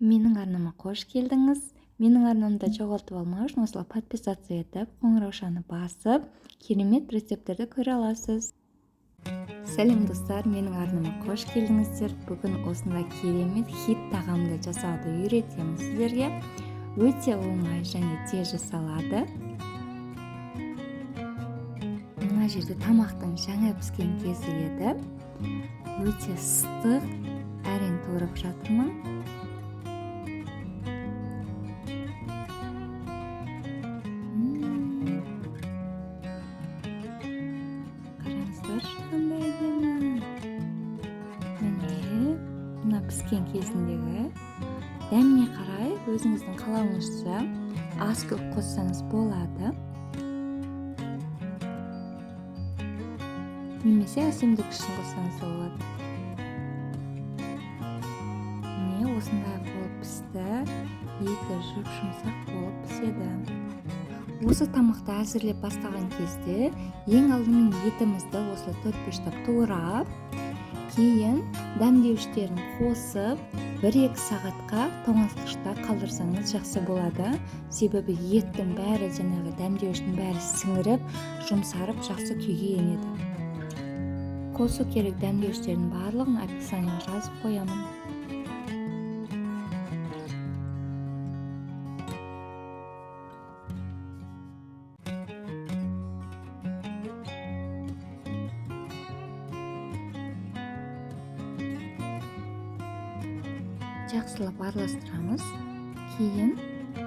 Менің арнама қош келдіңіз. Менің арнамда жоғалтып алмау үшін осылай подписаться етіп, қоңыраушаны басып, керемет рецепттерді көре аласыз. Сәлем достар, менің арнама қош келдіңіздер. Бүгін осындай керемет хит тағамды жасауды үйретемін сіздерге. Өте оңай және тез жасалады. Мына жерде тамақтың жаңа піскен кезі еді. Өте ыстық, әрең турап жатырмын. Қараңыздар, қандай әдемі. Міне, мына піскен кезіндегі дәміне қарай өзіңіздің қалауыңызша аз көп қоссаңыз болады. Немесе әсемдік үшін қоссаңыз болады. Міне, осындай болып пісті. Еті жұмсақ болып піседі. Осы тамақты әзірлеп бастаған кезде ең алдымен етімізді осылай 4-5 турап, кейін дәмдеуіштерін қосып 1-2 сағатқа тоңазытқышта қалдырсаңыз жақсы болады. Себебі еттің бәрі жаңағы дәмдеуіштің бәрі сіңіріп, жұмсарып жақсы күйге енеді. Қосу керек дәмдеуіштердің барлығын описанияға жазып қоямын. Жақсылап араластырамыз. Кейін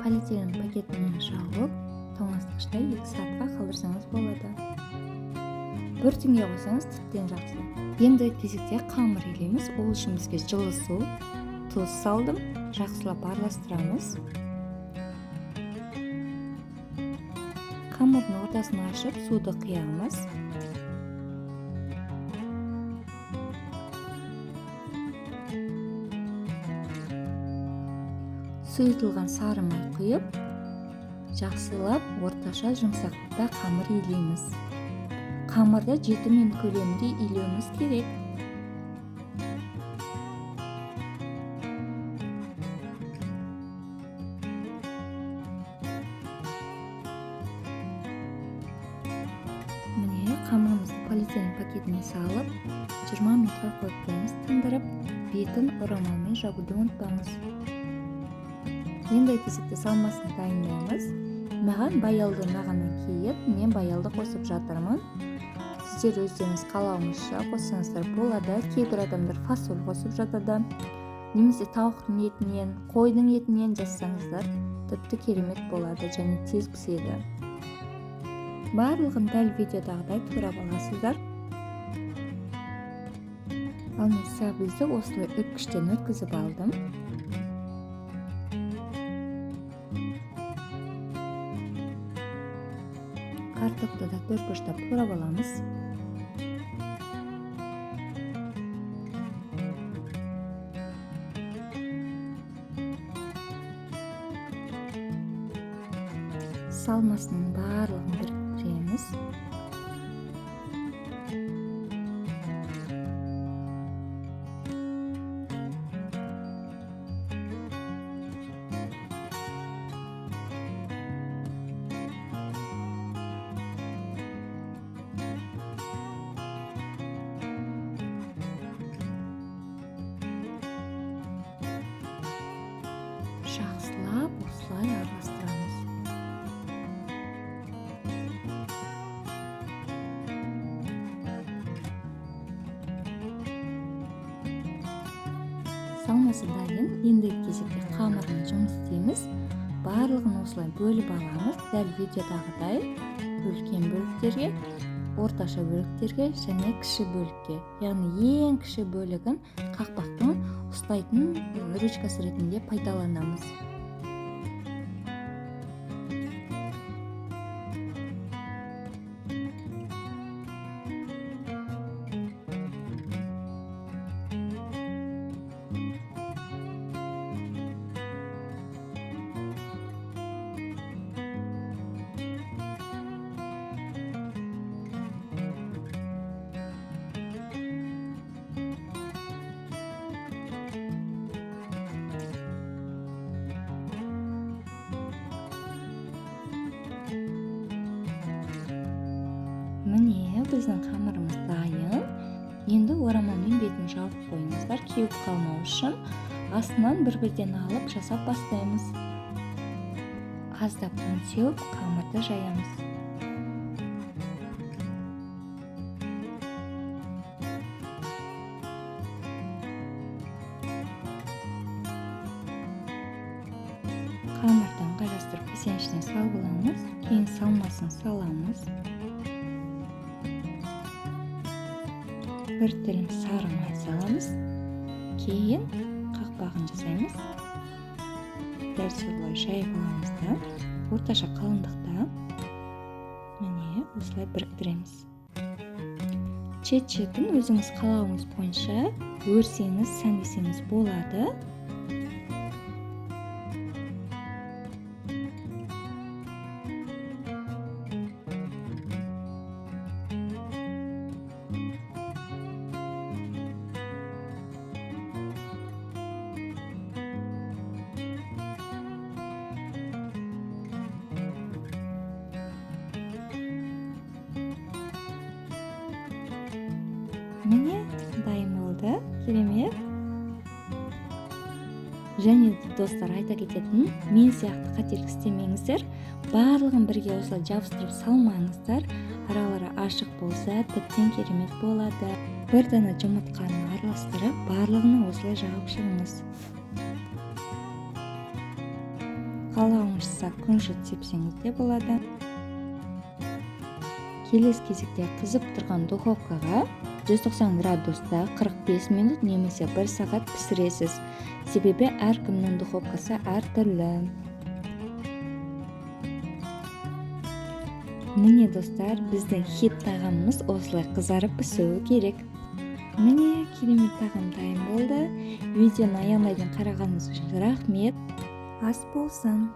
полиэтилен пакетімен жауып, тоңазытқышта 2 сағатқа қалдырсаңыз болады. Бөртіңге қойсаңыз тіптен жақсы. Енді кезекте қамыр илейміз. Ол үшін бізге жылы су, тұз салдым. Жақсылап араластырамыз. Қамырдың ортасын ашып, суды құямыз. Сұйытылған сары май құйып, жақсылап орташа жұмсақтықта қамыр илейміз. Қамырды 7 минут көлемінде илеуіміз керек. Міне, қамырымызды полиэтилен пакетіне салып, 20 минутқа қойып қойыңыз. Тындырып, бетін орамалмен жабуды ұмытпаңыз. Енді кезекте салмасын дайындаймыз. Маған баялды нағаннан кейін мен баялды қосып жатырмын. Сіздер өздеріңіз қалауыңызша қоссаңыздар болады. Кейбір адамдар фасоль қосып жатады. Немесе тауықтың етінен, қойдың етінен жасасаңыздар, тіпті керемет болады және тез піседі. Барлығын дәл видеодағыдай турап аласыздар. Ал мен сәбізді осылай үпкіштен өткізіп алдым. Картопты да 4-5 турап аламыз. Салмасының барлығын біріктіреміз. Жақсылап осылай араластырамыз. Салмасы дайын. Енді кезекте қамырын жұмыс істейміз. Барлығын осылай бөліп аламыз. Дәл видеодағыдай үлкен бөліктерге, орташа бөліктерге және кіші бөлікке. Яғни ең кіші бөлігін қақпақтың ұстайтын ручкасы ретінде пайдаланамыз. біздің қамырымыз дайын. Енді орамалмен бетін жауып қойыңыздар, кеуіп қалмау үшін. Астынан бір-бірден алып жасап бастаймыз. Аздап ұн сеуіп, қамырды жаямыз. Қамырдан қарастырып кесенің ішіне салып аламыз. Кейін салмасын саламыз. Бір тілім сары май саламыз. Кейін қақпағын жасаймыз. Дәл солай жайып аламыз да, орташа қалыңдықта міне осылай біріктіреміз. Шет-шетін өзіңіз қалауыңыз бойынша өрсеңіз, сәндесеңіз болады. Міне дайын болды, керемет. Және достар, айта кететін, мен сияқты қателік істемеңіздер. Барлығын бірге осылай жабыстырып салмаңыздар. Аралары ашық болса, тіптен керемет болады. Бір дана жұмыртқаны араластырып, барлығына осылай жағып шығыңыз. Қалауыңызша күнжіт сепсеңіз де болады. Келесі кезекте қызып тұрған духовкаға 190 градуста 45 минут немесе 1 сағат пісіресіз. Себебі әркімнің духовкасы әртүрлі. Міне достар, біздің хит тағамымыз осылай қызарып пісуі керек. Міне керемет тағам дайын болды. Видеоны аямайдан қарағаныңыз үшін рахмет. Ас болсын.